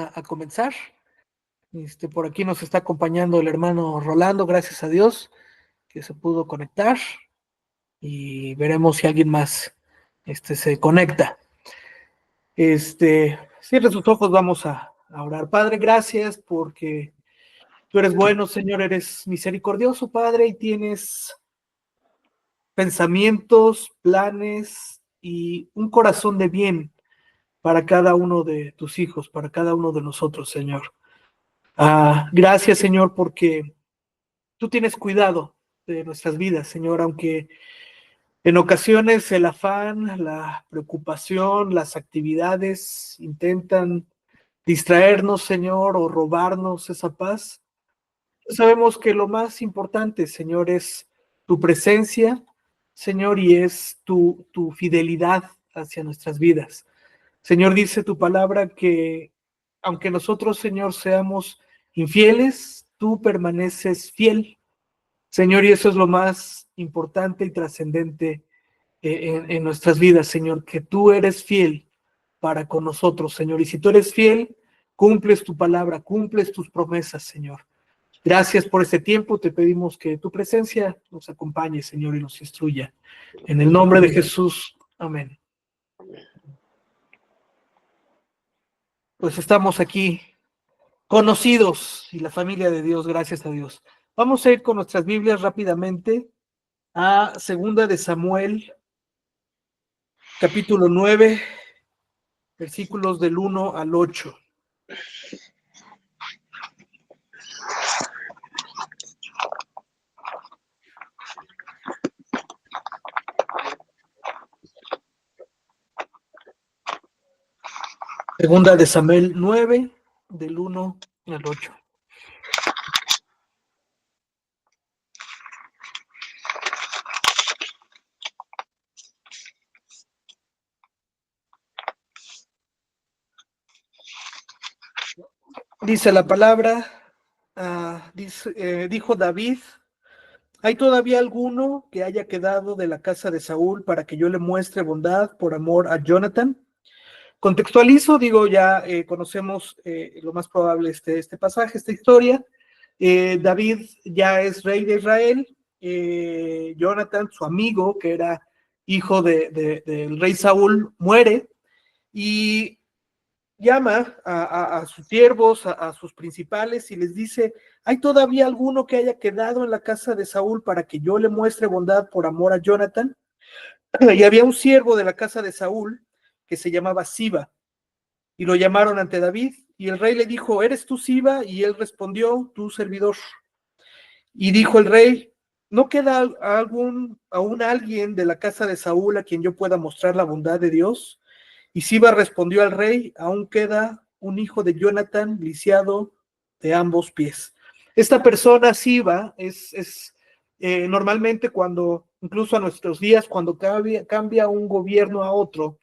a comenzar. Por aquí nos está acompañando el hermano Rolando, gracias a Dios, que se pudo conectar. Y veremos si alguien más se conecta. Cierre sus ojos, vamos a orar. Padre, gracias porque tú eres bueno, Señor, eres misericordioso, Padre, y tienes pensamientos, planes y un corazón de bien para cada uno de tus hijos, para cada uno de nosotros, Señor. Gracias, Señor, porque tú tienes cuidado de nuestras vidas, Señor, aunque en ocasiones el afán, la preocupación, las actividades intentan distraernos, Señor, o robarnos esa paz. Sabemos que lo más importante, Señor, es tu presencia, Señor, y es tu fidelidad hacia nuestras vidas. Señor, dice tu palabra que aunque nosotros, Señor, seamos infieles, tú permaneces fiel, Señor, y eso es lo más importante y trascendente en nuestras vidas, Señor, que tú eres fiel para con nosotros, Señor, y si tú eres fiel, cumples tu palabra, cumples tus promesas, Señor. Gracias por este tiempo, te pedimos que tu presencia nos acompañe, Señor, y nos instruya. En el nombre de Jesús, amén. Pues estamos aquí conocidos y la familia de Dios, gracias a Dios. Vamos a ir con nuestras Biblias rápidamente a 2 de Samuel, capítulo 9, versículos del 1 al 8. Segunda de Samuel 9, del 1 al 8. Dice la palabra, dijo David: ¿hay todavía alguno que haya quedado de la casa de Saúl para que yo le muestre bondad por amor a Jonathan? Contextualizo, digo, ya conocemos lo más probable este pasaje, esta historia. David ya es rey de Israel. Jonathan, su amigo, que era hijo del rey Saúl, muere y llama a sus siervos, a sus principales, y les dice: ¿hay todavía alguno que haya quedado en la casa de Saúl para que yo le muestre bondad por amor a Jonathan? Y había un siervo de la casa de Saúl que se llamaba Siba, y lo llamaron ante David, y el rey le dijo: ¿eres tú Siba? Y él respondió: tu servidor. Y dijo el rey: ¿no queda aún alguien de la casa de Saúl a quien yo pueda mostrar la bondad de Dios? Y Siba respondió al rey: aún queda un hijo de Jonathan, lisiado de ambos pies. Esta persona, Siba, es normalmente cuando, incluso a nuestros días, cuando cambia un gobierno a otro,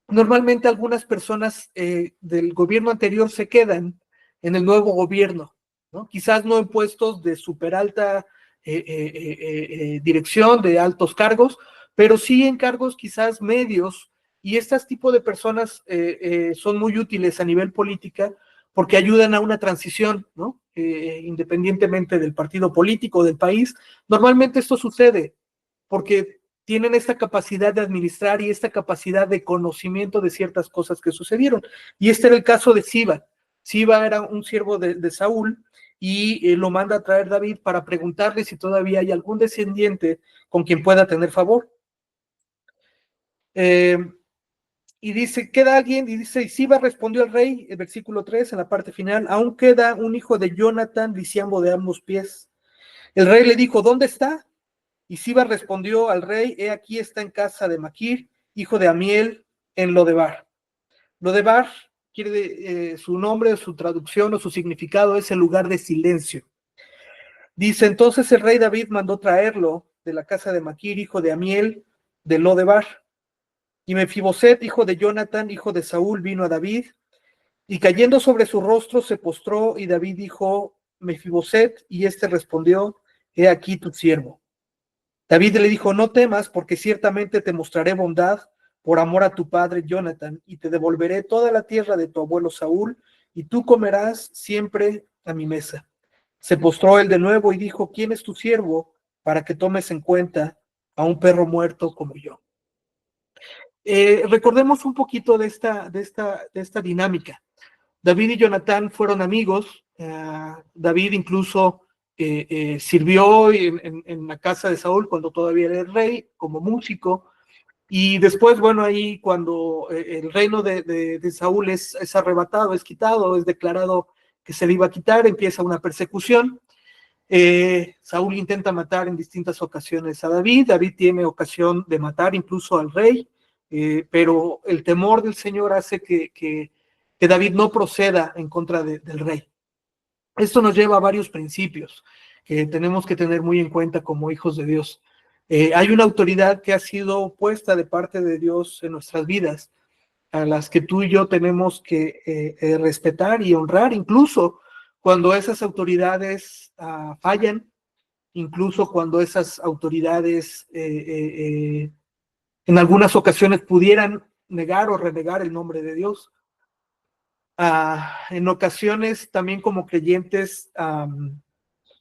normalmente algunas personas del gobierno anterior se quedan en el nuevo gobierno, ¿no? Quizás no en puestos de súper alta dirección, de altos cargos, pero sí en cargos quizás medios, y este tipo de personas son muy útiles a nivel política porque ayudan a una transición, ¿no? Independientemente del partido político del país. Normalmente esto sucede porque tienen esta capacidad de administrar y esta capacidad de conocimiento de ciertas cosas que sucedieron. Y este era el caso de Siba. Siba era un siervo de Saúl y lo manda a traer David para preguntarle si todavía hay algún descendiente con quien pueda tener favor. Y dice: ¿queda alguien? Y dice: y Siba respondió al rey, el versículo 3, en la parte final: aún queda un hijo de Jonathan, lisiado de ambos pies. El rey le dijo: ¿dónde está? Y Siba respondió al rey: he aquí está en casa de Maquir, hijo de Amiel, en Lodebar. Lodebar quiere su nombre, su traducción o su significado es el lugar de silencio. Dice: entonces el rey David mandó traerlo de la casa de Maquir, hijo de Amiel, de Lodebar. Y Mefiboset, hijo de Jonathan, hijo de Saúl, vino a David, y cayendo sobre su rostro se postró, y David dijo: Mefiboset, y este respondió: he aquí tu siervo. David le dijo: no temas, porque ciertamente te mostraré bondad por amor a tu padre Jonathan, y te devolveré toda la tierra de tu abuelo Saúl, y tú comerás siempre a mi mesa. Se postró él de nuevo y dijo, ¿quién es tu siervo para que tomes en cuenta a un perro muerto como yo? Recordemos un poquito de esta dinámica. David y Jonatán fueron amigos. David incluso sirvió en la casa de Saúl cuando todavía era el rey, como músico. Y después, bueno, ahí cuando el reino de Saúl es arrebatado, es quitado, es declarado que se le iba a quitar, empieza una persecución. Saúl intenta matar en distintas ocasiones a David. David tiene ocasión de matar incluso al rey, pero el temor del Señor hace que David no proceda en contra del rey. Esto nos lleva a varios principios que tenemos que tener muy en cuenta como hijos de Dios. Hay una autoridad que ha sido puesta de parte de Dios en nuestras vidas, a las que tú y yo tenemos que respetar y honrar, incluso cuando esas autoridades fallan, incluso cuando esas autoridades en algunas ocasiones pudieran negar o renegar el nombre de Dios. En ocasiones también como creyentes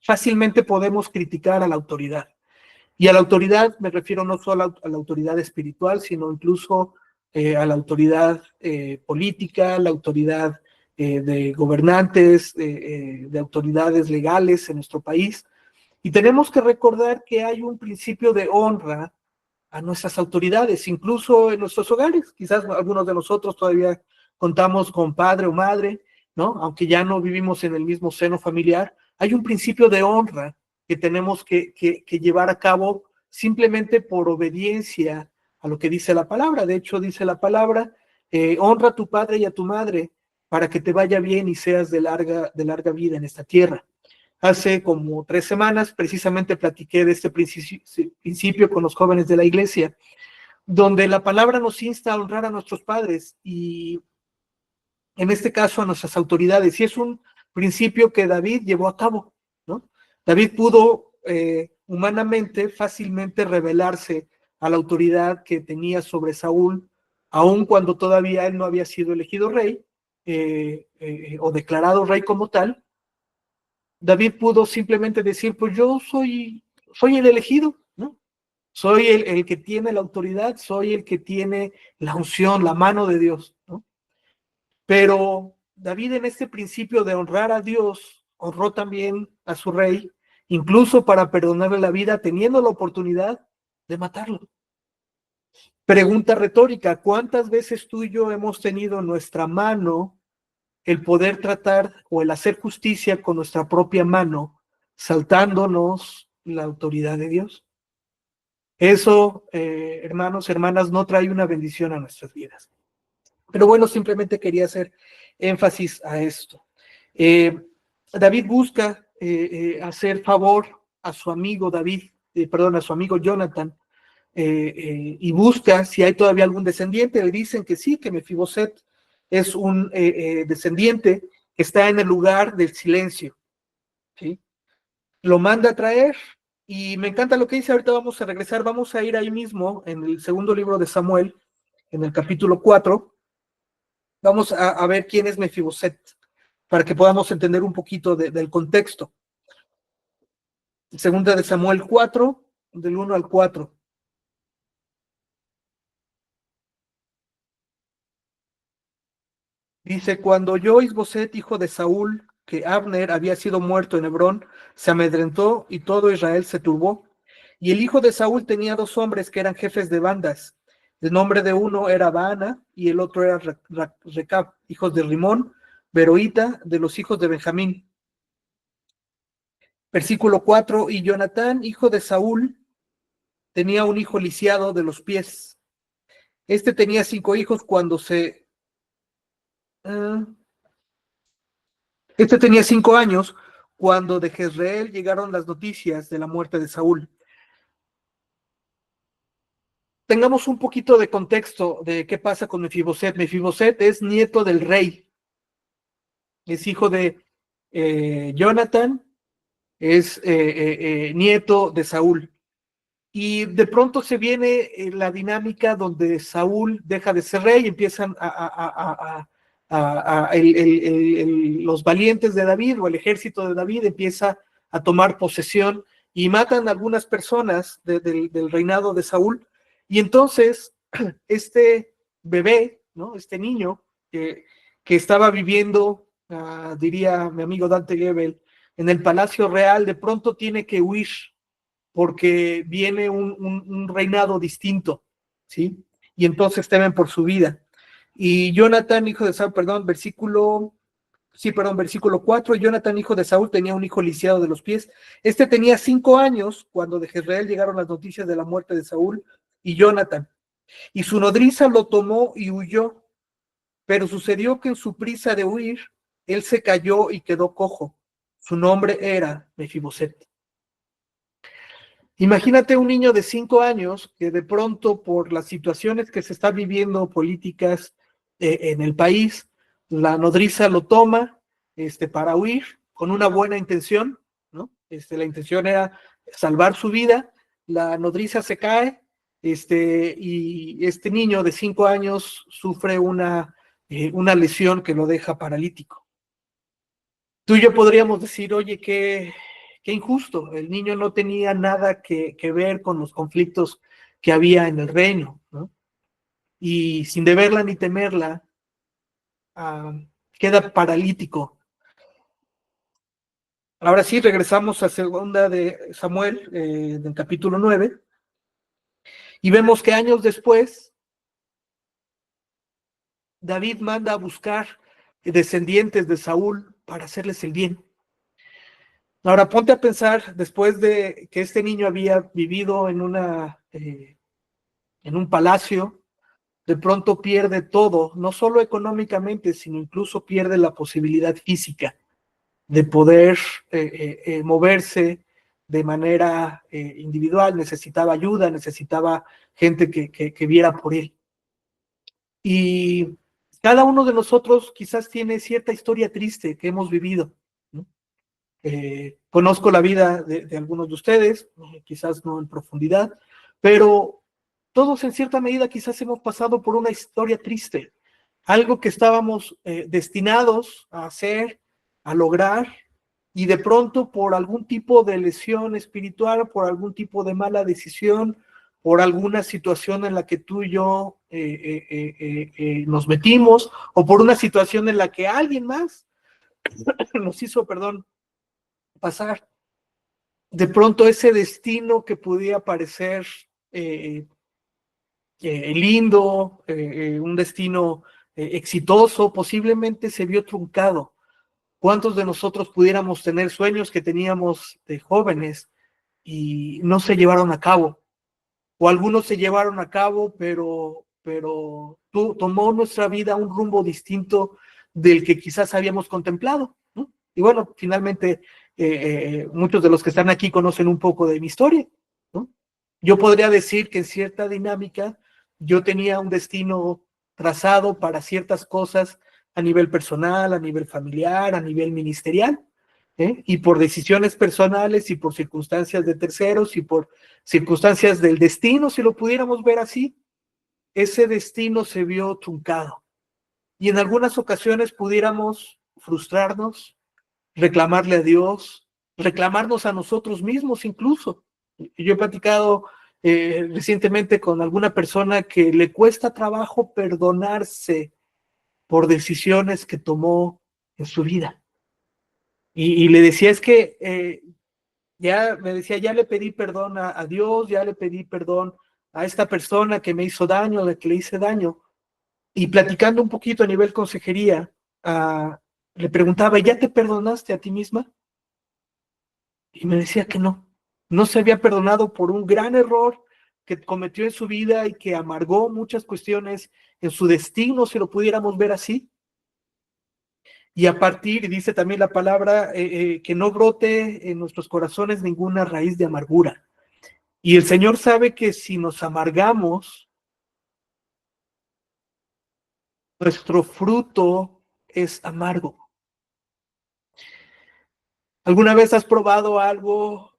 fácilmente podemos criticar a la autoridad. Y a la autoridad me refiero no solo a la autoridad espiritual, sino incluso a la autoridad política, la autoridad de gobernantes, de autoridades legales en nuestro país. Y tenemos que recordar que hay un principio de honra a nuestras autoridades, incluso en nuestros hogares. Quizás algunos de nosotros todavía contamos con padre o madre, ¿no? Aunque ya no vivimos en el mismo seno familiar, hay un principio de honra que tenemos que llevar a cabo simplemente por obediencia a lo que dice la palabra. De hecho, dice la palabra, honra a tu padre y a tu madre para que te vaya bien y seas de larga vida en esta tierra. Hace como 3 semanas precisamente platiqué de este principio con los jóvenes de la iglesia, donde la palabra nos insta a honrar a nuestros padres y en este caso a nuestras autoridades. Y es un principio que David llevó a cabo, ¿no? David pudo humanamente fácilmente rebelarse a la autoridad que tenía sobre Saúl, aun cuando todavía él no había sido elegido rey o declarado rey como tal. David pudo simplemente decir, pues yo soy el elegido, ¿no? Soy el que tiene la autoridad, soy el que tiene la unción, la mano de Dios, ¿no? Pero David en este principio de honrar a Dios, honró también a su rey, incluso para perdonarle la vida, teniendo la oportunidad de matarlo. Pregunta retórica, ¿cuántas veces tú y yo hemos tenido en nuestra mano el poder tratar o el hacer justicia con nuestra propia mano, saltándonos la autoridad de Dios? Eso, hermanos, hermanas, no trae una bendición a nuestras vidas. Pero bueno, simplemente quería hacer énfasis a esto. David busca hacer favor a su amigo a su amigo Jonathan, y busca si hay todavía algún descendiente. Le dicen que sí, que Mefiboset es un descendiente que está en el lugar del silencio, ¿sí? Lo manda a traer y me encanta lo que dice. Ahorita vamos a regresar, vamos a ir ahí mismo en el segundo libro de Samuel, en el capítulo 4. Vamos a ver quién es Mefiboset para que podamos entender un poquito del contexto. Segunda de Samuel 4, del 1 al 4. Dice, cuando oyó Isboset, hijo de Saúl, que Abner había sido muerto en Hebrón, se amedrentó y todo Israel se turbó. Y el hijo de Saúl tenía 2 hombres que eran jefes de bandas. El nombre de uno era Baana y el otro era Recab, hijos de Rimón, Beroíta, de los hijos de Benjamín. Versículo 4, y Jonatán, hijo de Saúl, tenía un hijo lisiado de los pies. Este tenía 5 hijos cuando se... Este tenía 5 años cuando de Jezreel llegaron las noticias de la muerte de Saúl. Tengamos un poquito de contexto de qué pasa con Mefiboset. Mefiboset es nieto del rey, es hijo de Jonathan, es nieto de Saúl. Y de pronto se viene la dinámica donde Saúl deja de ser rey y empiezan los valientes de David o el ejército de David empieza a tomar posesión y matan a algunas personas del reinado de Saúl. Y entonces este bebé, ¿no? Este niño que estaba viviendo, diría mi amigo Dante Gebel, en el Palacio Real, de pronto tiene que huir porque viene un reinado distinto, ¿sí? Y entonces temen por su vida. Y Jonathan, hijo de Saúl, perdón, versículo 4, Jonathan, hijo de Saúl, tenía un hijo lisiado de los pies. Este tenía 5 años cuando de Jezreel llegaron las noticias de la muerte de Saúl y Jonathan. Y su nodriza lo tomó y huyó, pero sucedió que en su prisa de huir, él se cayó y quedó cojo. Su nombre era Mefiboset. Imagínate un niño de 5 años que de pronto por las situaciones que se están viviendo políticas en el país, la nodriza lo toma para huir con una buena intención, ¿no? La intención era salvar su vida, la nodriza se cae, y este niño de 5 años sufre una lesión que lo deja paralítico. Tú y yo podríamos decir, oye, qué injusto, el niño no tenía nada que ver con los conflictos que había en el reino, ¿no? Y sin deberla ni temerla, uh, queda paralítico. Ahora sí, regresamos a segunda de Samuel, del capítulo 9, y vemos que años después, David manda a buscar descendientes de Saúl para hacerles el bien. Ahora ponte a pensar, después de que este niño había vivido en un palacio, de pronto pierde todo, no solo económicamente, sino incluso pierde la posibilidad física de poder moverse de manera individual, necesitaba ayuda, necesitaba gente que viera por él. Y cada uno de nosotros quizás tiene cierta historia triste que hemos vivido, ¿no? Conozco la vida de algunos de ustedes, quizás no en profundidad, pero todos en cierta medida quizás hemos pasado por una historia triste, algo que estábamos destinados a hacer, a lograr, y de pronto por algún tipo de lesión espiritual, por algún tipo de mala decisión, por alguna situación en la que tú y yo nos metimos, o por una situación en la que alguien más nos hizo, perdón, pasar. De pronto ese destino que podía parecer lindo, un destino exitoso, posiblemente se vio truncado. ¿Cuántos de nosotros pudiéramos tener sueños que teníamos de jóvenes y no se llevaron a cabo? O algunos se llevaron a cabo, pero tomó nuestra vida un rumbo distinto del que quizás habíamos contemplado, ¿no? Y bueno, finalmente muchos de los que están aquí conocen un poco de mi historia, ¿no? Yo podría decir que en cierta dinámica yo tenía un destino trazado para ciertas cosas a nivel personal, a nivel familiar, a nivel ministerial, y por decisiones personales y por circunstancias de terceros y por circunstancias del destino, si lo pudiéramos ver así, ese destino se vio truncado. Y en algunas ocasiones pudiéramos frustrarnos, reclamarle a Dios, reclamarnos a nosotros mismos incluso. Yo he platicado recientemente con alguna persona que le cuesta trabajo perdonarse por decisiones que tomó en su vida. Y le decía, es que me decía, ya le pedí perdón a Dios, ya le pedí perdón a esta persona que me hizo daño, a la que le hice daño. Y platicando un poquito a nivel consejería, le preguntaba, ¿ya te perdonaste a ti misma? Y me decía que no se había perdonado por un gran error que cometió en su vida y que amargó muchas cuestiones en su destino, si lo pudiéramos ver así. Y a partir, y dice también la palabra, que no brote en nuestros corazones ninguna raíz de amargura. Y el Señor sabe que si nos amargamos, nuestro fruto es amargo. ¿Alguna vez has probado algo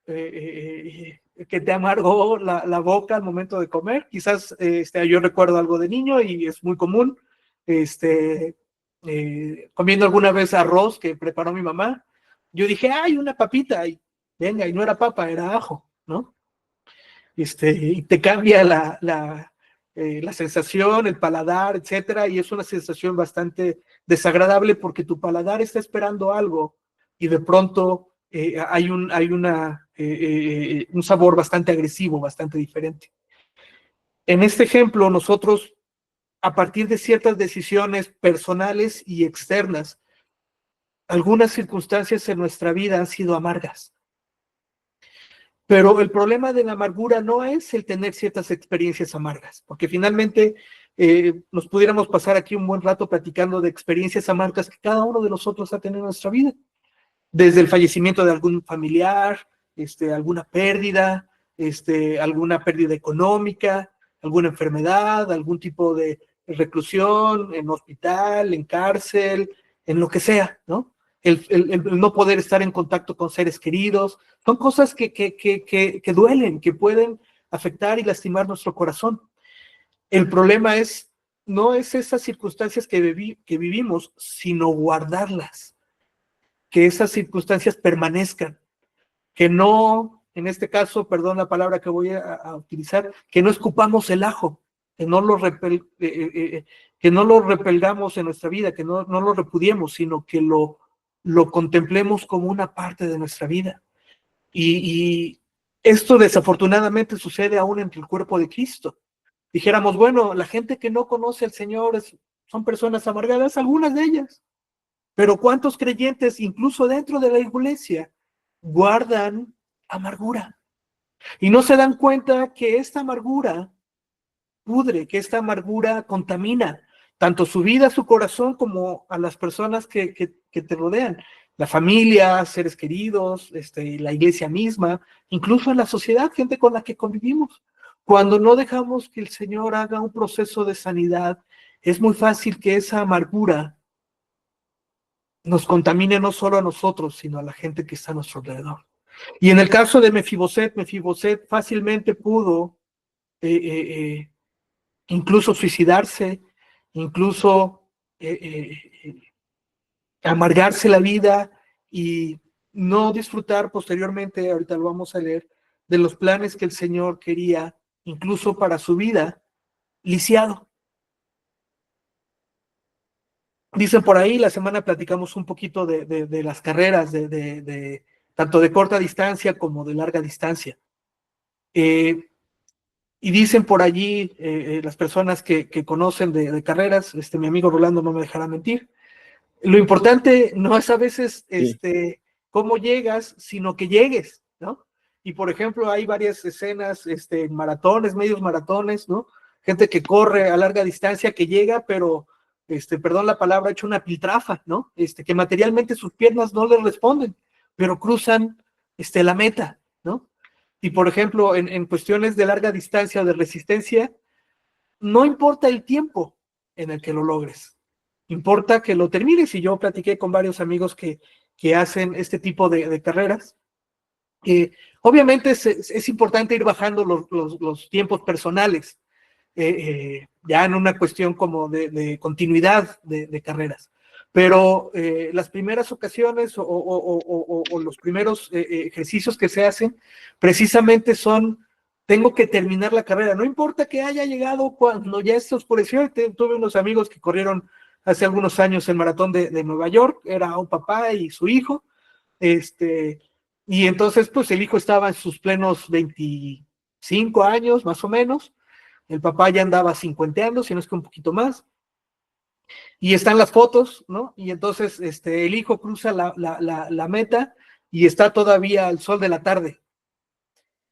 que te amargó la boca al momento de comer. Quizás yo recuerdo algo de niño y es muy común, comiendo alguna vez arroz que preparó mi mamá. Yo dije, ay, una papita, y venga, y no era papa, era ajo, ¿no? Y te cambia la sensación, el paladar, etcétera, y es una sensación bastante desagradable porque tu paladar está esperando algo y de pronto hay un sabor bastante agresivo, bastante diferente. En este ejemplo, nosotros, a partir de ciertas decisiones personales y externas, algunas circunstancias en nuestra vida han sido amargas. Pero el problema de la amargura no es el tener ciertas experiencias amargas, porque finalmente nos pudiéramos pasar aquí un buen rato platicando de experiencias amargas que cada uno de nosotros ha tenido en nuestra vida, desde el fallecimiento de algún familiar, alguna pérdida económica, alguna enfermedad, algún tipo de reclusión en hospital, en cárcel, en lo que sea, ¿no? El no poder estar en contacto con seres queridos, son cosas que duelen, que pueden afectar y lastimar nuestro corazón. El problema no es esas circunstancias que vivimos, sino guardarlas, que esas circunstancias permanezcan, que no, en este caso, perdón la palabra que voy a utilizar, que no escupamos el ajo, que no lo repelgamos en nuestra vida, que no lo repudiemos, sino que lo contemplemos como una parte de nuestra vida. Y esto desafortunadamente sucede aún entre el cuerpo de Cristo. Dijéramos, bueno, la gente que no conoce al Señor son personas amargadas, algunas de ellas, pero ¿cuántos creyentes, incluso dentro de la iglesia, guardan amargura? Y no se dan cuenta que esta amargura pudre, que esta amargura contamina tanto su vida, su corazón, como a las personas que te rodean, la familia, seres queridos, la iglesia misma, incluso en la sociedad, gente con la que convivimos. Cuando no dejamos que el Señor haga un proceso de sanidad, es muy fácil que esa amargura nos contamine no solo a nosotros, sino a la gente que está a nuestro alrededor. Y en el caso de Mefiboset fácilmente pudo incluso suicidarse, incluso amargarse la vida y no disfrutar posteriormente, ahorita lo vamos a leer, de los planes que el Señor quería, incluso para su vida, lisiado. Dicen por ahí, la semana platicamos un poquito de las carreras, tanto de corta distancia como de larga distancia. Y dicen por allí las personas que conocen de carreras, mi amigo Rolando no me dejará mentir, lo importante no es a veces cómo llegas, sino que llegues, ¿no? Y por ejemplo, hay varias escenas, maratones, medios maratones, ¿no? Gente que corre a larga distancia, que llega, pero, perdón la palabra, ha hecho una piltrafa, ¿no? Que materialmente sus piernas no les responden, pero cruzan, la meta, ¿no? Y por ejemplo, en cuestiones de larga distancia o de resistencia, no importa el tiempo en el que lo logres, importa que lo termines. Y yo platiqué con varios amigos que hacen este tipo de carreras. Obviamente es importante ir bajando los tiempos personales, ya en una cuestión como de continuidad de carreras. Pero las primeras ocasiones o los primeros ejercicios que se hacen precisamente tengo que terminar la carrera, no importa que haya llegado cuando ya se oscureció. Tuve unos amigos que corrieron hace algunos años el maratón de Nueva York, era un papá y su hijo, y entonces pues el hijo estaba en sus plenos 25 años más o menos, el papá ya andaba cincuenteando, si no es que un poquito más, y están las fotos, ¿no? Y entonces el hijo cruza la meta y está todavía al sol de la tarde,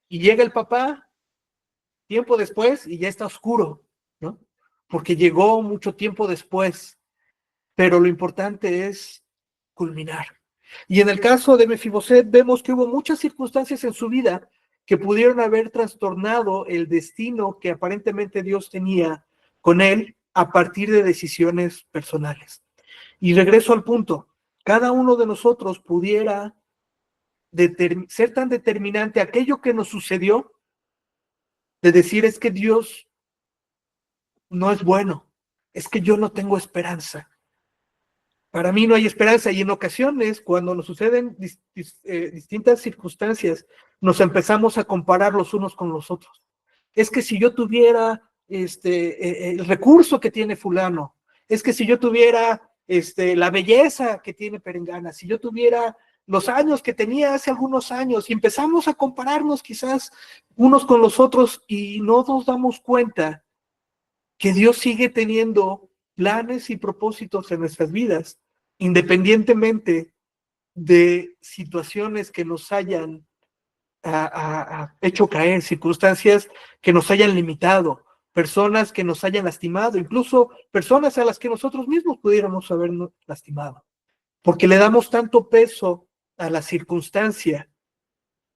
y llega el papá tiempo después y ya está oscuro, ¿no? Porque llegó mucho tiempo después, pero lo importante es culminar. Y en el caso de Mefiboset vemos que hubo muchas circunstancias en su vida que pudieron haber trastornado el destino que aparentemente Dios tenía con él a partir de decisiones personales. Y regreso al punto, cada uno de nosotros pudiera ser tan determinante aquello que nos sucedió, de decir es que Dios no es bueno, es que yo no tengo esperanza. Para mí no hay esperanza y en ocasiones cuando nos suceden distintas circunstancias, nos empezamos a comparar los unos con los otros. Es que si yo tuviera el recurso que tiene fulano, es que si yo tuviera la belleza que tiene Perengana, si yo tuviera los años que tenía hace algunos años, y empezamos a compararnos quizás unos con los otros y no nos damos cuenta que Dios sigue teniendo planes y propósitos en nuestras vidas, independientemente de situaciones que nos hayan hecho caer, circunstancias que nos hayan limitado, personas que nos hayan lastimado, incluso personas a las que nosotros mismos pudiéramos habernos lastimado, porque le damos tanto peso a la circunstancia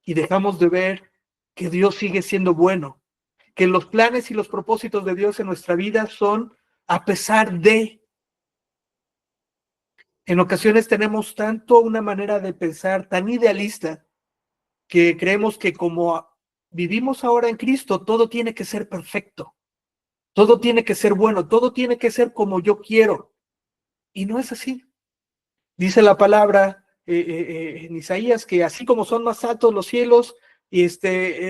y dejamos de ver que Dios sigue siendo bueno, que los planes y los propósitos de Dios en nuestra vida son a pesar de. En ocasiones tenemos tanto una manera de pensar tan idealista que creemos que como vivimos ahora en Cristo, todo tiene que ser perfecto, todo tiene que ser bueno, todo tiene que ser como yo quiero. Y no es así. Dice la palabra en Isaías que así como son más altos los cielos, y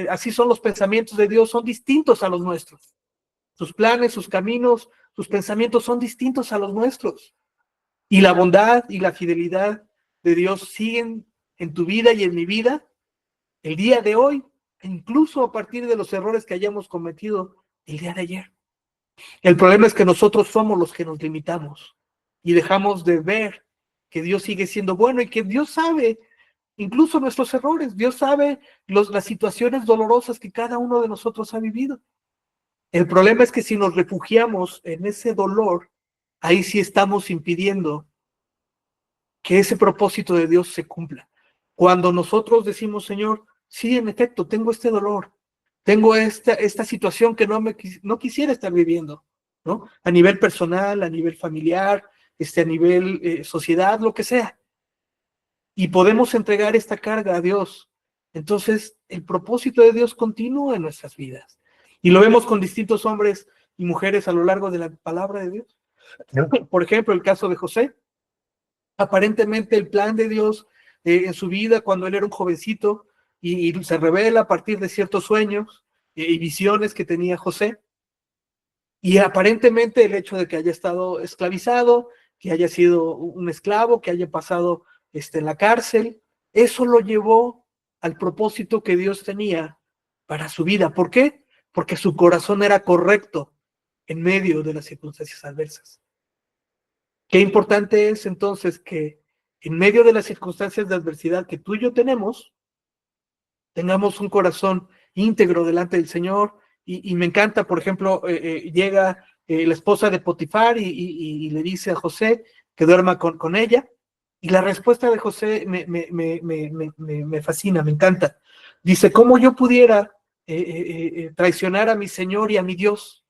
así son los pensamientos de Dios, son distintos a los nuestros. Sus planes, sus caminos, sus pensamientos son distintos a los nuestros. Y la bondad y la fidelidad de Dios siguen en tu vida y en mi vida el día de hoy, e incluso a partir de los errores que hayamos cometido el día de ayer. El problema es que nosotros somos los que nos limitamos y dejamos de ver que Dios sigue siendo bueno y que Dios sabe incluso nuestros errores. Dios sabe las situaciones dolorosas que cada uno de nosotros ha vivido. El problema es que si nos refugiamos en ese dolor, ahí sí estamos impidiendo que ese propósito de Dios se cumpla. Cuando nosotros decimos, Señor, sí, en efecto, tengo este dolor, tengo esta situación que no quisiera estar viviendo, ¿no? A nivel personal, a nivel familiar, a nivel sociedad, lo que sea. Y podemos entregar esta carga a Dios. Entonces, el propósito de Dios continúa en nuestras vidas. Y lo vemos con distintos hombres y mujeres a lo largo de la palabra de Dios. Por ejemplo, el caso de José. Aparentemente el plan de Dios en su vida cuando él era un jovencito y se revela a partir de ciertos sueños y visiones que tenía José. Y aparentemente el hecho de que haya estado esclavizado, que haya sido un esclavo, que haya pasado en la cárcel, eso lo llevó al propósito que Dios tenía para su vida. ¿Por qué? Porque su corazón era correcto en medio de las circunstancias adversas. Qué importante es entonces que en medio de las circunstancias de adversidad que tú y yo tenemos, tengamos un corazón íntegro delante del Señor. Y me encanta, por ejemplo, llega la esposa de Potifar y le dice a José que duerma con ella. Y la respuesta de José me fascina, me encanta. Dice, ¿cómo yo pudiera traicionar a mi Señor y a mi Dios?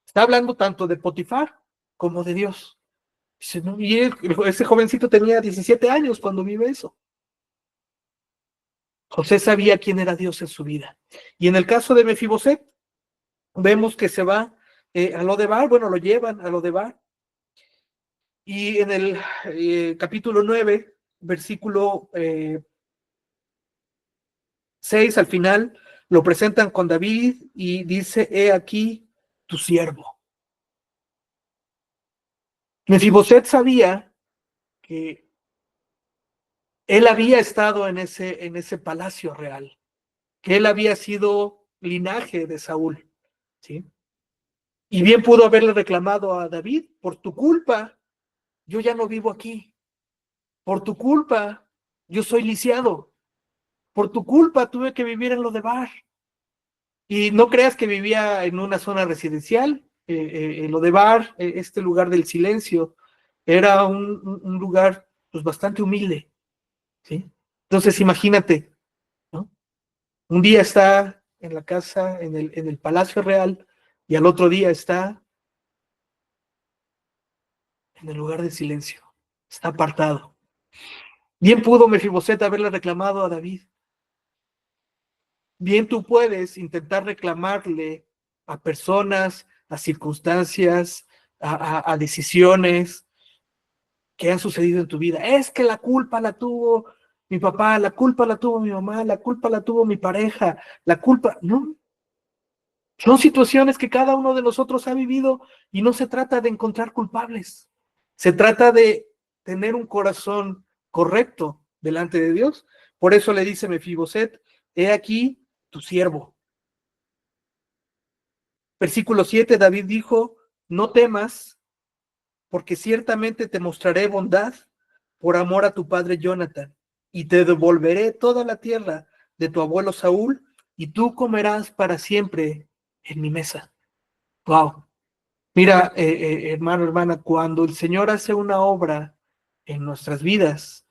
Está hablando tanto de Potifar como de Dios. Dice, no, y ese jovencito tenía 17 años cuando vive eso. José sabía quién era Dios en su vida. Y en el caso de Mefiboset, vemos que se va a Lodebar, bueno, lo llevan a Lodebar. Y en el capítulo 9, versículo 6, al final, lo presentan con David y dice, he aquí tu siervo. Mefiboset sabía que él había estado en ese palacio real, que él había sido linaje de Saúl, ¿sí? Y bien pudo haberle reclamado a David, por tu culpa, yo ya no vivo aquí, por tu culpa, yo soy lisiado, por tu culpa tuve que vivir en Lodebar. Y no creas que vivía en una zona residencial, Lodebar, este lugar del silencio, era un lugar pues bastante humilde, ¿sí? Entonces imagínate, ¿no? Un día está en la casa, en el Palacio Real, y al otro día está en el lugar de silencio, está apartado. Bien pudo Mefiboset haberle reclamado a David. Bien tú puedes intentar reclamarle a personas, a circunstancias, a decisiones que han sucedido en tu vida. Es que la culpa la tuvo mi papá, la culpa la tuvo mi mamá, la culpa la tuvo mi pareja, la culpa, no. Son situaciones que cada uno de nosotros ha vivido y no se trata de encontrar culpables. Se trata de tener un corazón correcto delante de Dios. Por eso le dice Mefiboset, he aquí tu siervo. Versículo 7, David dijo, no temas, porque ciertamente te mostraré bondad por amor a tu padre Jonathan, y te devolveré toda la tierra de tu abuelo Saúl, y tú comerás para siempre en mi mesa. Wow. Mira, hermano, hermana, cuando el Señor hace una obra en nuestras vidas,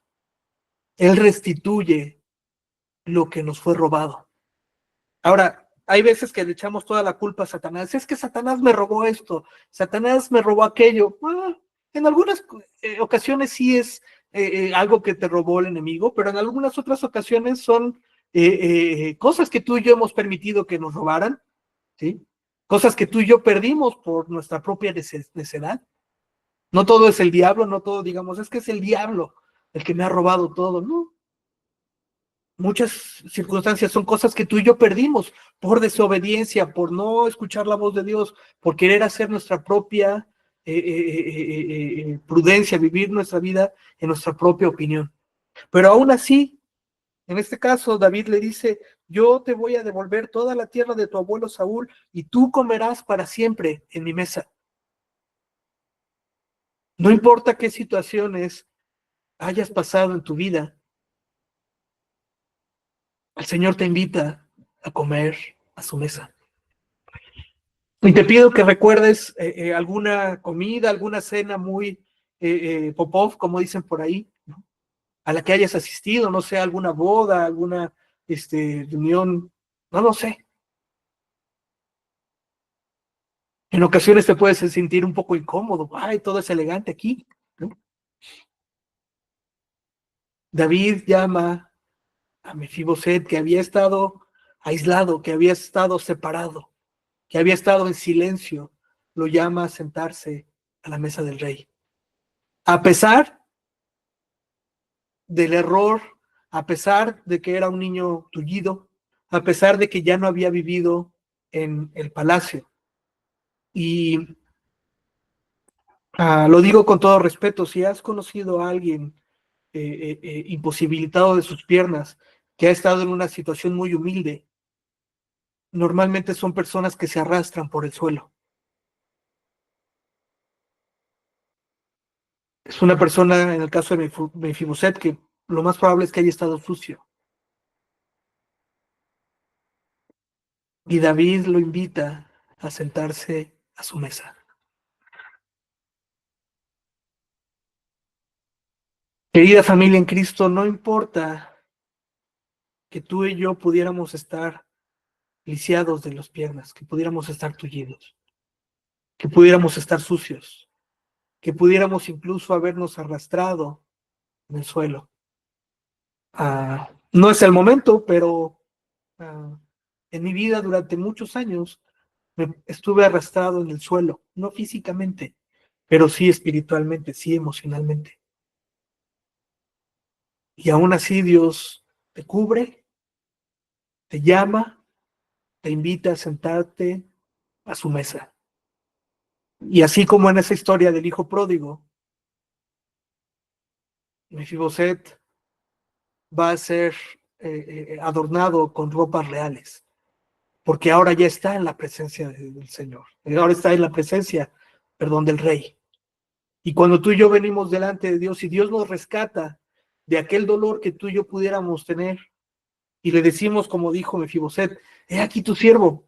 Él restituye lo que nos fue robado. Ahora, hay veces que le echamos toda la culpa a Satanás. Es que Satanás me robó esto, Satanás me robó aquello. En algunas ocasiones sí es algo que te robó el enemigo, pero en algunas otras ocasiones son cosas que tú y yo hemos permitido que nos robaran, ¿sí? Cosas que tú y yo perdimos por nuestra propia necedad. No todo es el diablo, no todo digamos, es que es el diablo el que me ha robado todo, no. Muchas circunstancias son cosas que tú y yo perdimos por desobediencia, por no escuchar la voz de Dios, por querer hacer nuestra propia prudencia, vivir nuestra vida en nuestra propia opinión. Pero aún así, en este caso, David le dice, yo te voy a devolver toda la tierra de tu abuelo Saúl y tú comerás para siempre en mi mesa. No importa qué situaciones hayas pasado en tu vida, el Señor te invita a comer a su mesa. Y te pido que recuerdes alguna comida, alguna cena muy popov, como dicen por ahí, ¿no? A la que hayas asistido, no sé, alguna boda, alguna reunión, no lo sé. En ocasiones te puedes sentir un poco incómodo, ay, todo es elegante aquí, ¿no? David llama a Mefiboset, que había estado aislado, que había estado separado, que había estado en silencio, lo llama a sentarse a la mesa del rey. A pesar del error, a pesar de que era un niño tullido, a pesar de que ya no había vivido en el palacio. Y lo digo con todo respeto, si has conocido a alguien imposibilitado de sus piernas, que ha estado en una situación muy humilde, normalmente son personas que se arrastran por el suelo. Es una persona, en el caso de Mefiboset, que lo más probable es que haya estado sucio. Y David lo invita a sentarse a su mesa. Querida familia en Cristo, no importa que tú y yo pudiéramos estar lisiados de las piernas, que pudiéramos estar tullidos, que pudiéramos estar sucios, que pudiéramos incluso habernos arrastrado en el suelo. No es el momento, pero en mi vida durante muchos años me estuve arrastrado en el suelo, no físicamente, pero sí espiritualmente, sí emocionalmente. Y aún así Dios te cubre, te llama, te invita a sentarte a su mesa. Y así como en esa historia del hijo pródigo, Mefiboset va a ser adornado con ropas reales, porque ahora ya está en la presencia del Señor, ahora está en la presencia, perdón, del Rey. Y cuando tú y yo venimos delante de Dios y Dios nos rescata de aquel dolor que tú y yo pudiéramos tener, y le decimos, como dijo Mefiboset, he aquí tu siervo.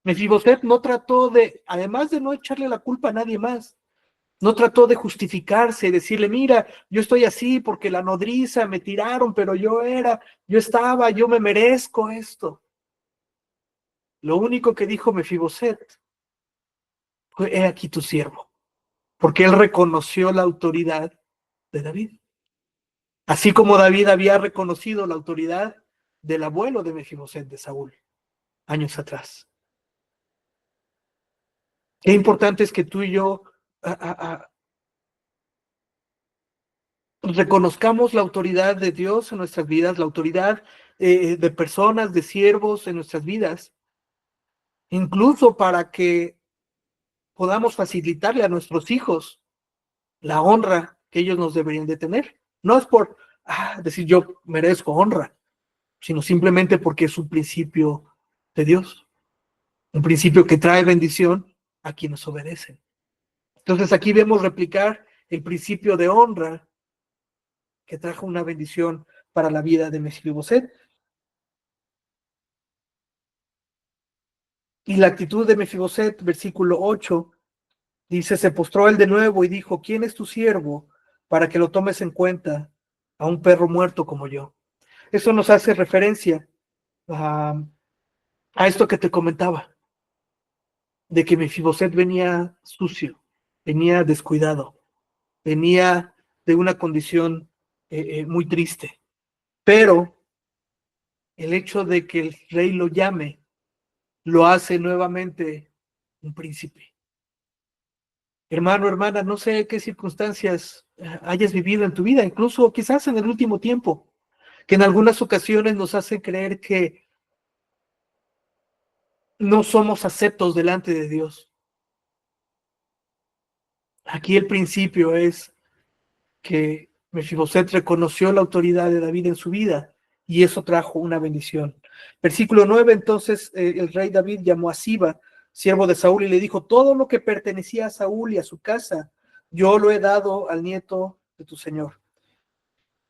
Mefiboset no trató de, además de no echarle la culpa a nadie más, no trató de justificarse, decirle, mira, yo estoy así porque la nodriza me tiraron, pero yo me merezco esto. Lo único que dijo Mefiboset fue, he aquí tu siervo, porque él reconoció la autoridad de David. Así como David había reconocido la autoridad del abuelo de Mefiboset, de Saúl, años atrás. Qué importante es que tú y yo reconozcamos la autoridad de Dios en nuestras vidas, la autoridad de personas, de siervos en nuestras vidas, incluso para que podamos facilitarle a nuestros hijos la honra que ellos nos deberían de tener. No es por decir yo merezco honra, sino simplemente porque es un principio de Dios, un principio que trae bendición a quienes obedecen. Entonces aquí vemos replicar el principio de honra que trajo una bendición para la vida de Mefiboset. Y la actitud de Mefiboset, versículo 8, dice, se postró él de nuevo y dijo, ¿quién es tu siervo para que lo tomes en cuenta a un perro muerto como yo? Eso nos hace referencia a esto que te comentaba, de que Mefiboset venía sucio, venía descuidado, venía de una condición muy triste. Pero el hecho de que el rey lo llame, lo hace nuevamente un príncipe. Hermano, hermana, no sé qué circunstancias hayas vivido en tu vida, incluso quizás en el último tiempo, que en algunas ocasiones nos hacen creer que no somos aceptos delante de Dios. Aquí el principio es que Mefiboset reconoció la autoridad de David en su vida y eso trajo una bendición. Versículo 9, entonces el rey David llamó a Siba, siervo de Saúl, y le dijo, todo lo que pertenecía a Saúl y a su casa, yo lo he dado al nieto de tu señor.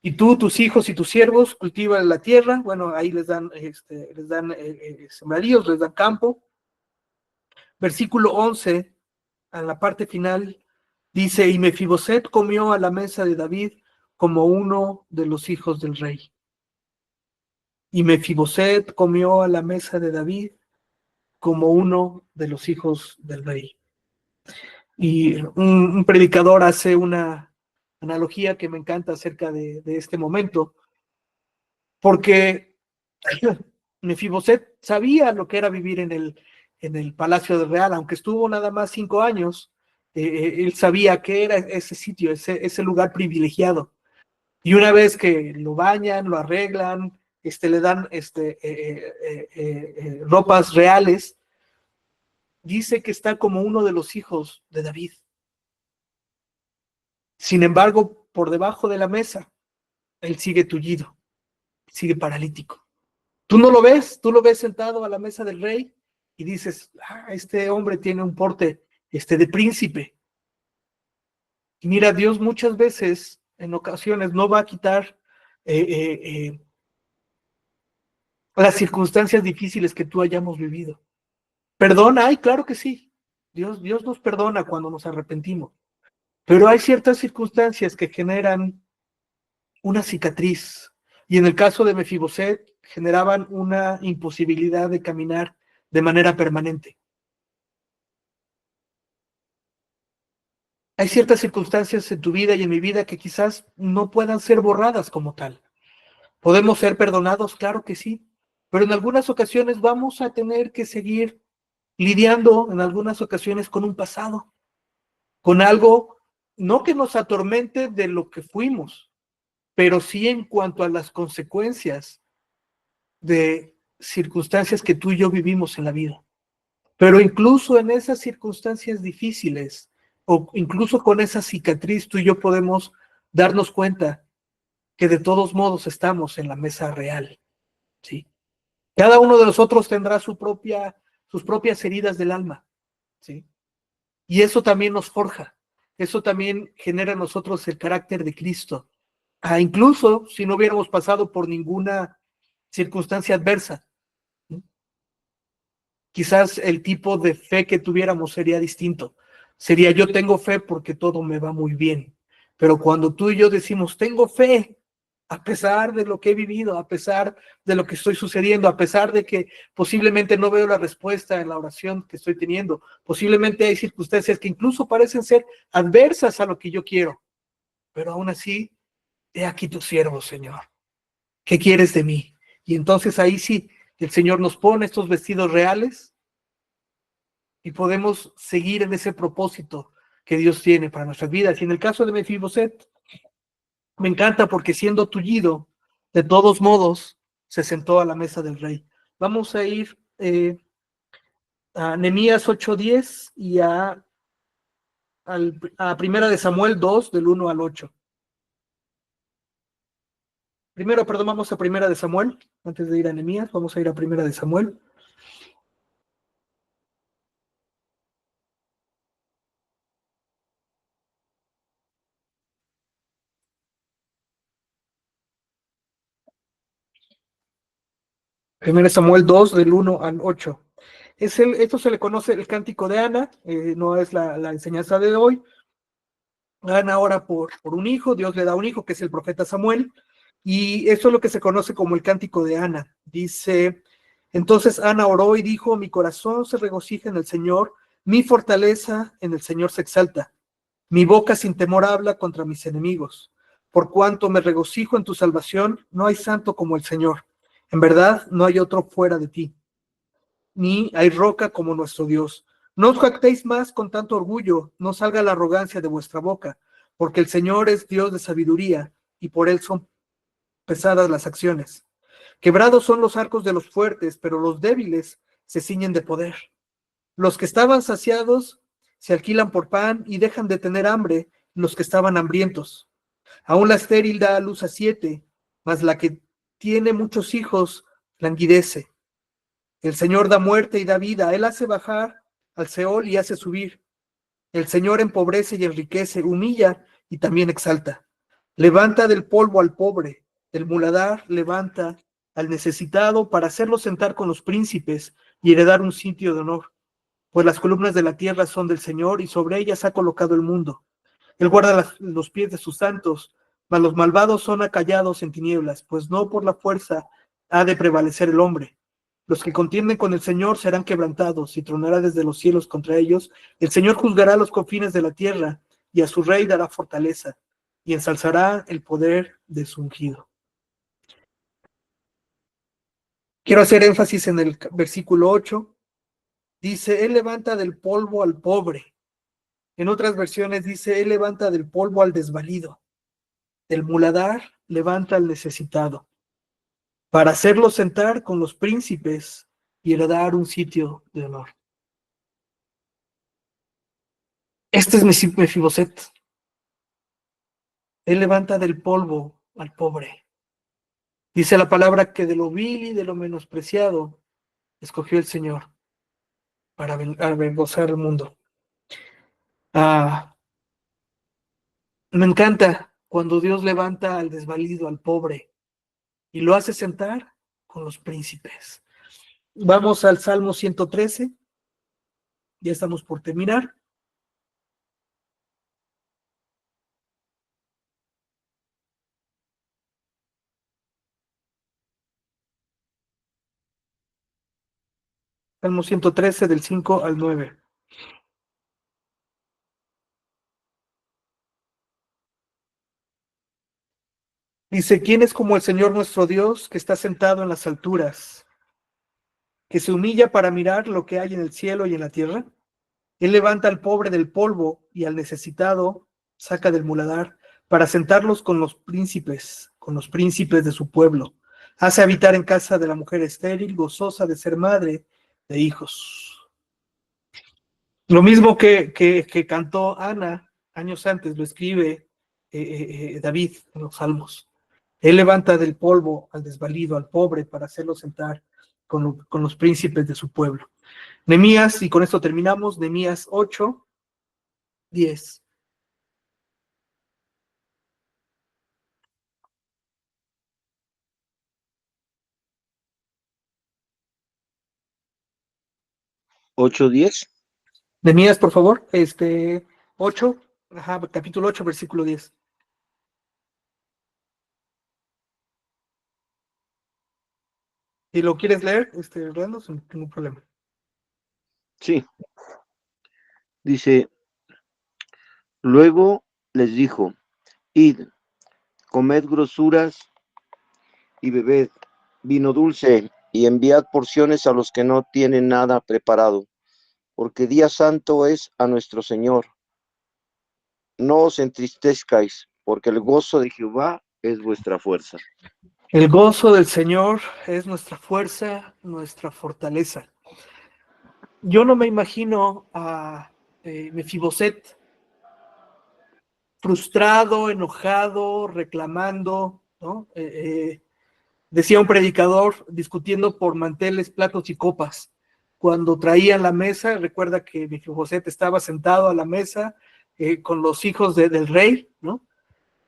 Y tú, tus hijos y tus siervos cultivan la tierra, bueno, ahí les dan sembradíos, les dan campo. Versículo 11, a la parte final, dice, y Mefiboset comió a la mesa de David como uno de los hijos del rey. Y Mefiboset comió a la mesa de David como uno de los hijos del rey. Y un predicador hace una analogía que me encanta acerca de este momento, porque Mefiboset sabía lo que era vivir en el Palacio del Real, aunque estuvo nada más 5 años, él sabía que era ese sitio, ese lugar privilegiado. Y una vez que lo bañan, lo arreglan, le dan ropas reales, dice que está como uno de los hijos de David. Sin embargo, por debajo de la mesa, él sigue tullido, sigue paralítico. Tú no lo ves, tú lo ves sentado a la mesa del rey y dices, este hombre tiene un porte de príncipe. Y mira, Dios muchas veces, en ocasiones, no va a quitar las circunstancias difíciles que tú hayamos vivido. Perdona, claro que sí. Dios nos perdona cuando nos arrepentimos. Pero hay ciertas circunstancias que generan una cicatriz. Y en el caso de Mefiboset, generaban una imposibilidad de caminar de manera permanente. Hay ciertas circunstancias en tu vida y en mi vida que quizás no puedan ser borradas como tal. ¿Podemos ser perdonados? Claro que sí. Pero en algunas ocasiones vamos a tener que seguir lidiando en algunas ocasiones con un pasado, con algo no que nos atormente de lo que fuimos, pero sí en cuanto a las consecuencias de circunstancias que tú y yo vivimos en la vida. Pero incluso en esas circunstancias difíciles, o incluso con esa cicatriz, tú y yo podemos darnos cuenta que de todos modos estamos en la mesa real, ¿sí? Cada uno de nosotros tendrá sus propias heridas del alma, ¿sí? Y eso también nos forja, eso también genera en nosotros el carácter de Cristo. Incluso si no hubiéramos pasado por ninguna circunstancia adversa, ¿sí? Quizás el tipo de fe que tuviéramos sería distinto. Sería yo tengo fe porque todo me va muy bien. Pero cuando tú y yo decimos tengo fe, a pesar de lo que he vivido, a pesar de lo que estoy sucediendo, a pesar de que posiblemente no veo la respuesta en la oración que estoy teniendo, posiblemente hay circunstancias que incluso parecen ser adversas a lo que yo quiero, pero aún así he aquí tu siervo, Señor, ¿qué quieres de mí? Y entonces ahí sí, el Señor nos pone estos vestidos reales y podemos seguir en ese propósito que Dios tiene para nuestras vidas. Y en el caso de Mefiboset, me encanta porque siendo tullido, de todos modos, se sentó a la mesa del rey. Vamos a ir a Nehemías 8:10 y a Primera de Samuel 2, del 1 al 8. Primero, perdón, vamos a Primera de Samuel, antes de ir a Nehemías, vamos a ir a Primera de Samuel. Primera de Samuel 2, del 1 al 8. Esto se le conoce el cántico de Ana, no es la enseñanza de hoy. Ana ora por un hijo, Dios le da un hijo, que es el profeta Samuel, y eso es lo que se conoce como el cántico de Ana. Dice, entonces Ana oró y dijo, mi corazón se regocija en el Señor, mi fortaleza en el Señor se exalta. Mi boca sin temor habla contra mis enemigos. Por cuanto me regocijo en tu salvación, no hay santo como el Señor. En verdad, no hay otro fuera de ti, ni hay roca como nuestro Dios. No os jactéis más con tanto orgullo, no salga la arrogancia de vuestra boca, porque el Señor es Dios de sabiduría, y por él son pesadas las acciones. Quebrados son los arcos de los fuertes, pero los débiles se ciñen de poder. Los que estaban saciados se alquilan por pan y dejan de tener hambre los que estaban hambrientos. Aún la estéril da a luz a 7, mas la que tiene muchos hijos languidece. El Señor da muerte y da vida, Él hace bajar al Seol y hace subir. El Señor empobrece y enriquece, humilla y también exalta. Levanta del polvo al pobre, del muladar levanta al necesitado para hacerlo sentar con los príncipes y heredar un sitio de honor. Pues las columnas de la tierra son del Señor y sobre ellas ha colocado el mundo. Él guarda los pies de sus santos, mas los malvados son acallados en tinieblas, pues no por la fuerza ha de prevalecer el hombre. Los que contienden con el Señor serán quebrantados y tronará desde los cielos contra ellos. El Señor juzgará los confines de la tierra y a su rey dará fortaleza y ensalzará el poder de su ungido. Quiero hacer énfasis en el versículo 8. Dice, Él levanta del polvo al pobre. En otras versiones dice, Él levanta del polvo al desvalido. Del muladar levanta al necesitado, para hacerlo sentar con los príncipes y heredar un sitio de honor. Este es Mefiboset. Él levanta del polvo al pobre. Dice la palabra que de lo vil y de lo menospreciado escogió el Señor para avergonzar al mundo. Me encanta cuando Dios levanta al desvalido, al pobre, y lo hace sentar con los príncipes. Vamos al Salmo 113. Ya estamos por terminar. Salmo 113 del 5 al 9. Dice, ¿quién es como el Señor nuestro Dios que está sentado en las alturas, que se humilla para mirar lo que hay en el cielo y en la tierra? Él levanta al pobre del polvo y al necesitado saca del muladar para sentarlos con los príncipes de su pueblo. Hace habitar en casa de la mujer estéril, gozosa de ser madre de hijos. Lo mismo que cantó Ana años antes, lo escribe David en los Salmos. Él levanta del polvo al desvalido, al pobre, para hacerlo sentar con los príncipes de su pueblo. Nehemías, y con esto terminamos, Nehemías 8:10. 8:10. Nehemías, por favor, 8, capítulo 8, versículo 10. Si lo quieres leer, Orlando, sin ningún problema. Sí, dice, luego les dijo, id, comed grosuras y bebed vino dulce, y enviad porciones a los que no tienen nada preparado, porque día santo es a nuestro Señor. No os entristezcáis, porque el gozo de Jehová es vuestra fuerza. El gozo del Señor es nuestra fuerza, nuestra fortaleza. Yo no me imagino a Mefiboset frustrado, enojado, reclamando, ¿no? Decía un predicador, discutiendo por manteles, platos y copas. Cuando traían la mesa, recuerda que Mefiboset estaba sentado a la mesa con los hijos del rey, ¿no?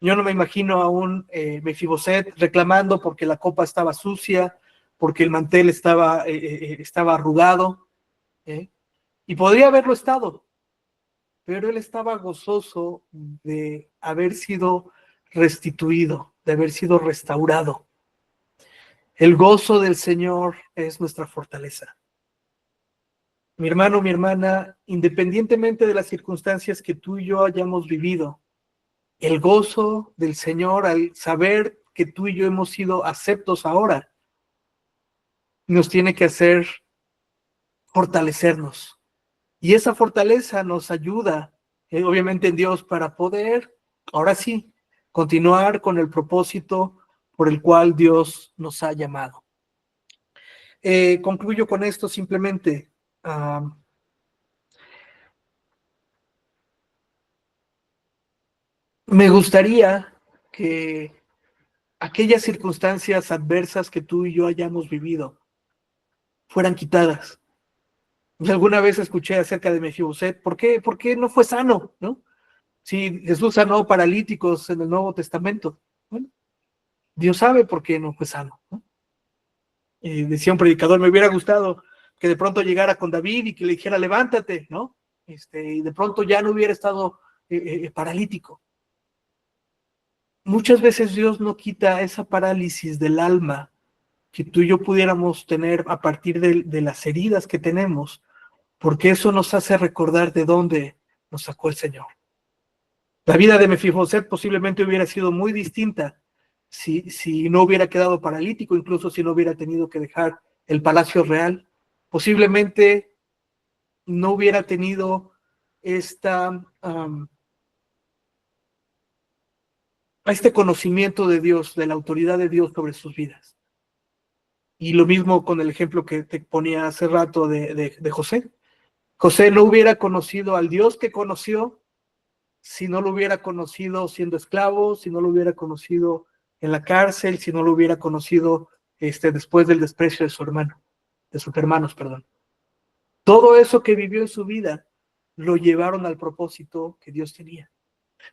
Yo no me imagino a un Mefiboset reclamando porque la copa estaba sucia, porque el mantel estaba arrugado, ¿eh? Y podría haberlo estado, pero él estaba gozoso de haber sido restituido, de haber sido restaurado. El gozo del Señor es nuestra fortaleza. Mi hermano, mi hermana, independientemente de las circunstancias que tú y yo hayamos vivido, el gozo del Señor al saber que tú y yo hemos sido aceptos ahora, nos tiene que hacer fortalecernos. Y esa fortaleza nos ayuda, obviamente en Dios, para poder, ahora sí, continuar con el propósito por el cual Dios nos ha llamado. Concluyo con esto simplemente. Me gustaría que aquellas circunstancias adversas que tú y yo hayamos vivido fueran quitadas. Alguna vez escuché acerca de Mefiboset, ¿por qué no fue sano? ¿No? Si Jesús sanó paralíticos en el Nuevo Testamento, bueno, Dios sabe por qué no fue sano, ¿no? Decía un predicador, me hubiera gustado que de pronto llegara con David y que le dijera, levántate, ¿no? Y de pronto ya no hubiera estado paralítico. Muchas veces Dios no quita esa parálisis del alma que tú y yo pudiéramos tener a partir de las heridas que tenemos, porque eso nos hace recordar de dónde nos sacó el Señor. La vida de Mefiboset posiblemente hubiera sido muy distinta si no hubiera quedado paralítico, incluso si no hubiera tenido que dejar el palacio real. Posiblemente no hubiera tenido este conocimiento de Dios, de la autoridad de Dios sobre sus vidas. Y lo mismo con el ejemplo que te ponía hace rato de José. José no hubiera conocido al Dios que conoció si no lo hubiera conocido siendo esclavo, si no lo hubiera conocido en la cárcel, si no lo hubiera conocido después del desprecio de su hermano, de sus hermanos, perdón. Todo eso que vivió en su vida lo llevaron al propósito que Dios tenía.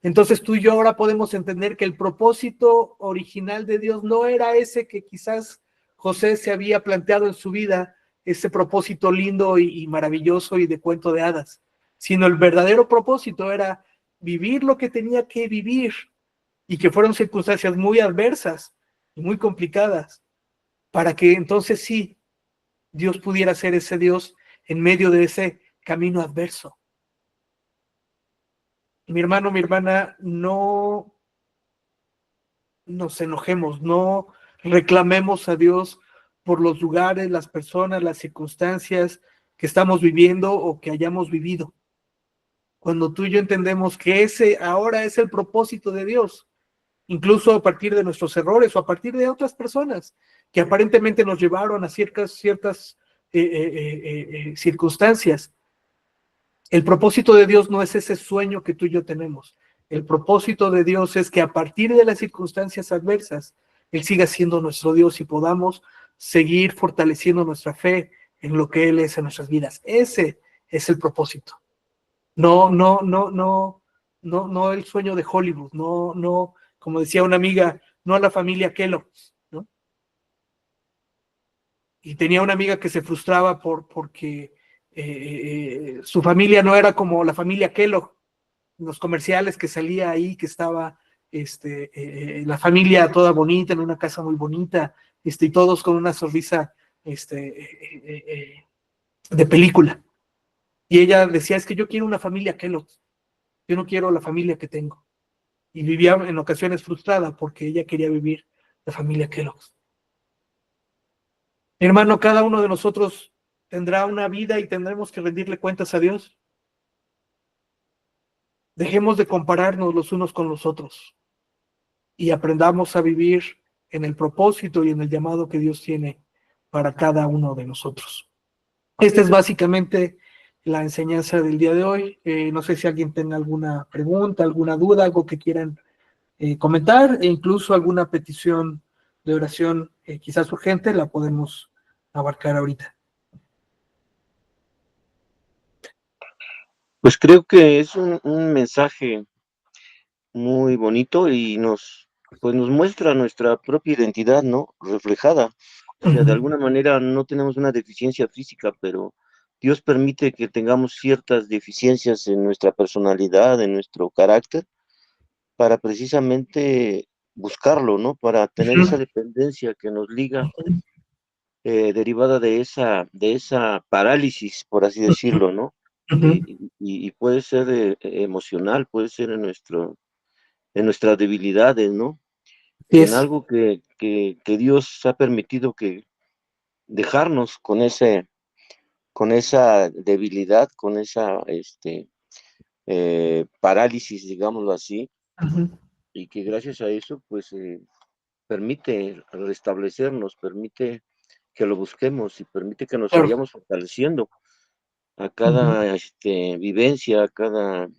Entonces tú y yo ahora podemos entender que el propósito original de Dios no era ese que quizás José se había planteado en su vida, ese propósito lindo y maravilloso y de cuento de hadas, sino el verdadero propósito era vivir lo que tenía que vivir y que fueron circunstancias muy adversas y muy complicadas, para que entonces sí, Dios pudiera ser ese Dios en medio de ese camino adverso. Mi hermano, mi hermana, no nos enojemos, no reclamemos a Dios por los lugares, las personas, las circunstancias que estamos viviendo o que hayamos vivido. Cuando tú y yo entendemos que ese ahora es el propósito de Dios, incluso a partir de nuestros errores o a partir de otras personas que aparentemente nos llevaron a ciertas circunstancias. El propósito de Dios no es ese sueño que tú y yo tenemos. El propósito de Dios es que a partir de las circunstancias adversas, Él siga siendo nuestro Dios y podamos seguir fortaleciendo nuestra fe en lo que Él es en nuestras vidas. Ese es el propósito. No el sueño de Hollywood, no, como decía una amiga, no a la familia Kellogg, ¿no? Y tenía una amiga que se frustraba porque su familia no era como la familia Kellogg, los comerciales que salía ahí, que estaba la familia toda bonita, en una casa muy bonita, y todos con una sonrisa de película. Y ella decía, es que yo quiero una familia Kellogg, yo no quiero la familia que tengo. y vivía en ocasiones frustrada porque ella quería vivir la familia Kellogg's. Mi hermano, cada uno de nosotros tendrá una vida y tendremos que rendirle cuentas a Dios. Dejemos de compararnos los unos con los otros y aprendamos a vivir en el propósito y en el llamado que Dios tiene para cada uno de nosotros. Esta es básicamente la enseñanza del día de hoy. No sé si alguien tenga alguna pregunta, alguna duda, algo que quieran comentar, e incluso alguna petición de oración quizás urgente, la podemos abarcar ahorita. Pues creo que es un mensaje muy bonito y pues nos muestra nuestra propia identidad, ¿no? Reflejada. O sea, de alguna manera no tenemos una deficiencia física, pero Dios permite que tengamos ciertas deficiencias en nuestra personalidad, en nuestro carácter, para precisamente buscarlo, ¿no? Para tener esa dependencia que nos liga, derivada de esa parálisis, por así decirlo, ¿no? Y puede ser emocional, puede ser en nuestras debilidades, ¿no? Y en Es. algo que Dios ha permitido que dejarnos con esa debilidad, con esa parálisis, digámoslo así, y que gracias a eso, pues, permite restablecernos, permite que lo busquemos y permite que nos Claro. vayamos fortaleciendo a cada vivencia, a cada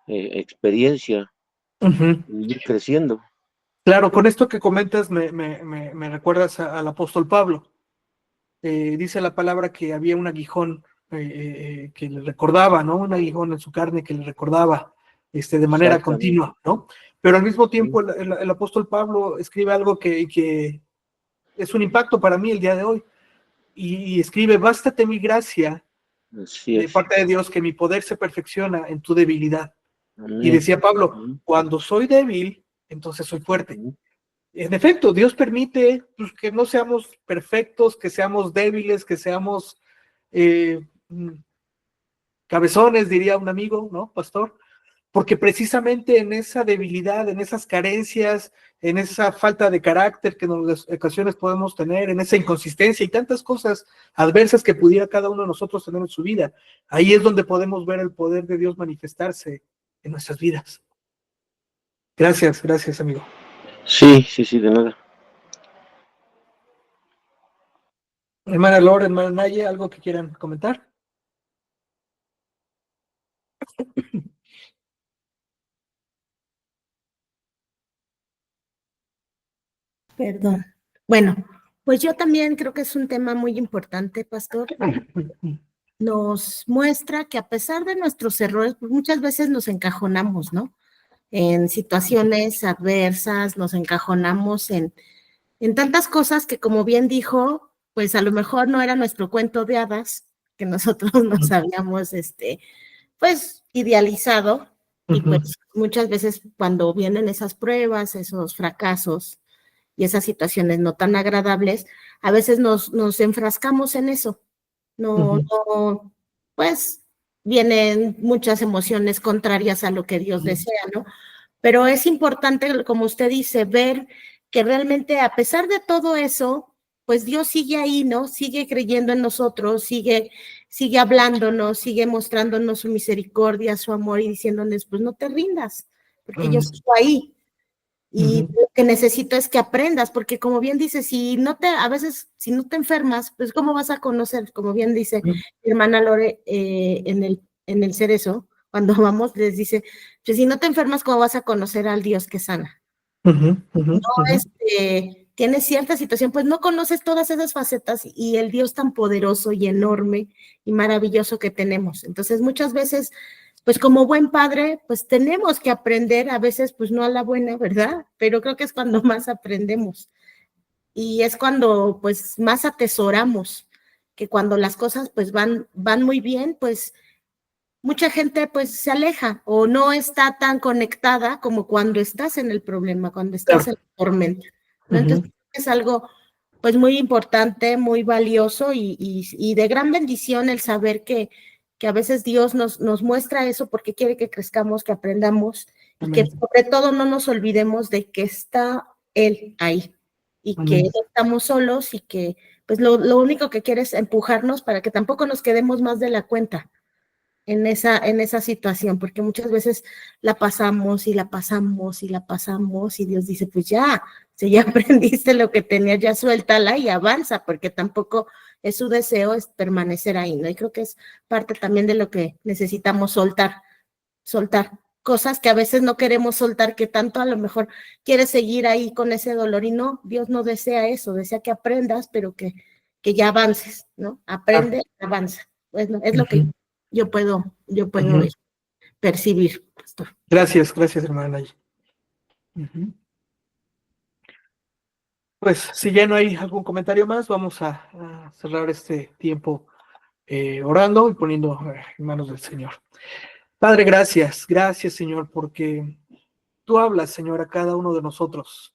experiencia, y ir creciendo. Claro, con esto que comentas me recuerdas al apóstol Pablo. Dice la palabra que había un aguijón que le recordaba, ¿no? Un aguijón en su carne que le recordaba de manera Exactamente. continua, ¿no? Pero al mismo tiempo Sí, el apóstol Pablo escribe algo que es un impacto para mí el día de hoy. Y escribe, bástate mi gracia así de es. parte de Dios, que mi poder se perfecciona en tu debilidad. Y Amén. decía Pablo, Ujú, cuando soy débil, entonces soy fuerte. ujú. En efecto, Dios permite pues, que no seamos perfectos, que seamos débiles, que seamos eh, cabezones, diría un amigo, ¿no, pastor? Porque precisamente en esa debilidad, en esas carencias, en esa falta de carácter que en las ocasiones podemos tener, en esa inconsistencia y tantas cosas adversas que pudiera cada uno de nosotros tener en su vida, ahí es donde podemos ver el poder de Dios manifestarse en nuestras vidas. Gracias, gracias, amigo. Sí, sí, sí, de nada. Hermana Lore, hermana Naye, ¿algo que quieran comentar? Perdón. Bueno, pues yo también creo que es un tema muy importante, pastor. Nos muestra que a pesar de nuestros errores, pues muchas veces nos encajonamos, ¿no? En situaciones adversas, nos encajonamos en tantas cosas que, como bien dijo, pues a lo mejor no era nuestro cuento de hadas, que nosotros nos habíamos, pues, idealizado, y pues muchas veces cuando vienen esas pruebas, esos fracasos, y esas situaciones no tan agradables, a veces nos enfrascamos en eso. No, pues vienen muchas emociones contrarias a lo que Dios desea, ¿no? Pero es importante, como usted dice, ver que realmente a pesar de todo eso, pues Dios sigue ahí, ¿no? Sigue creyendo en nosotros, sigue hablándonos, sigue mostrándonos su misericordia, su amor y diciéndonos, pues no te rindas, porque yo sigo ahí. Y lo que necesito es que aprendas, porque como bien dice, a veces, si no te enfermas, pues ¿cómo vas a conocer? Como bien dice mi hermana Lore, en el Cerezo, cuando vamos, les dice, pues si no te enfermas, ¿cómo vas a conocer al Dios que sana? No, tienes cierta situación, pues no conoces todas esas facetas y el Dios tan poderoso y enorme y maravilloso que tenemos. Entonces, muchas veces, pues como buen padre, pues tenemos que aprender, a veces, pues no a la buena, ¿verdad? Pero creo que es cuando más aprendemos y es cuando, pues, más atesoramos, que cuando las cosas, pues, van muy bien, pues, mucha gente pues se aleja o no está tan conectada como cuando estás en el problema, cuando estás en la tormenta, ¿no? Entonces es algo pues muy importante, muy valioso y de gran bendición el saber que a veces Dios nos muestra eso porque quiere que crezcamos, que aprendamos y que Amén. sobre todo no nos olvidemos de que está Él ahí y que Amén. no estamos solos y que pues lo único que quiere es empujarnos para que tampoco nos quedemos más de la cuenta en esa situación, porque muchas veces la pasamos y la pasamos y la pasamos y Dios dice, pues ya, si ya aprendiste lo que tenías, ya suéltala y avanza, porque tampoco es su deseo es permanecer ahí, ¿no? Y creo que es parte también de lo que necesitamos soltar cosas que a veces no queremos soltar, que tanto a lo mejor quieres seguir ahí con ese dolor y no, Dios no desea eso, desea que aprendas, pero que ya avances, ¿no? Aprende, avanza. Bueno, es lo que Ujú. yo puedo Ujú. percibir, pastor. Gracias, gracias, hermana Nayi. Ujú. Pues si ya no hay algún comentario más, vamos a cerrar este tiempo orando y poniendo en manos del Señor. Padre, gracias, gracias, Señor, porque tú hablas, Señor, a cada uno de nosotros.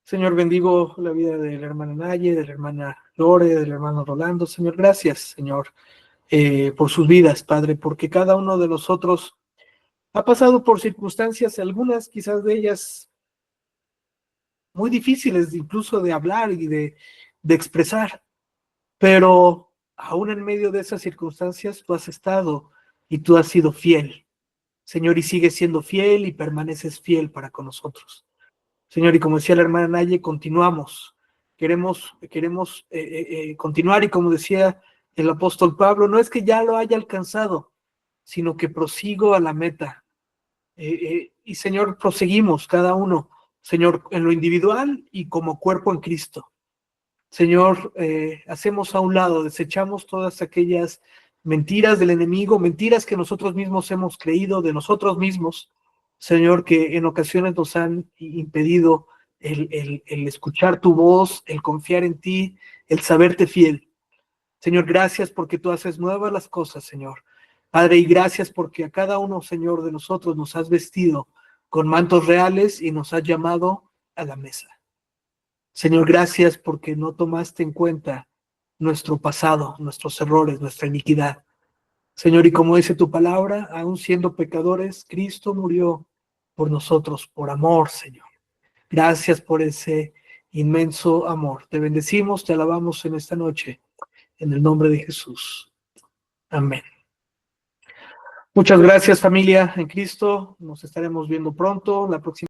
Señor, bendigo la vida de la hermana Naye, de la hermana Lore, del hermano Rolando. Señor, gracias, Señor, por sus vidas, Padre, porque cada uno de nosotros ha pasado por circunstancias, algunas quizás de ellas muy difíciles incluso de hablar y de expresar, pero aún en medio de esas circunstancias tú has estado y tú has sido fiel, Señor, y sigues siendo fiel y permaneces fiel para con nosotros. Señor, y como decía la hermana Naye, continuamos, queremos continuar, y como decía el apóstol Pablo, no es que ya lo haya alcanzado, sino que prosigo a la meta. Y Señor, proseguimos cada uno, Señor, en lo individual y como cuerpo en Cristo. Señor, hacemos a un lado, desechamos todas aquellas mentiras del enemigo, mentiras que nosotros mismos hemos creído de nosotros mismos, Señor, que en ocasiones nos han impedido el escuchar tu voz, el confiar en ti, el saberte fiel. Señor, gracias porque tú haces nuevas las cosas, Señor. Padre, y gracias porque a cada uno, Señor, de nosotros nos has vestido con mantos reales y nos has llamado a la mesa. Señor, gracias porque no tomaste en cuenta nuestro pasado, nuestros errores, nuestra iniquidad. Señor, y como dice tu palabra, aún siendo pecadores, Cristo murió por nosotros, por amor, Señor. Gracias por ese inmenso amor. Te bendecimos, te alabamos en esta noche, en el nombre de Jesús. Amén. Muchas gracias, familia en Cristo. Nos estaremos viendo pronto. La próxima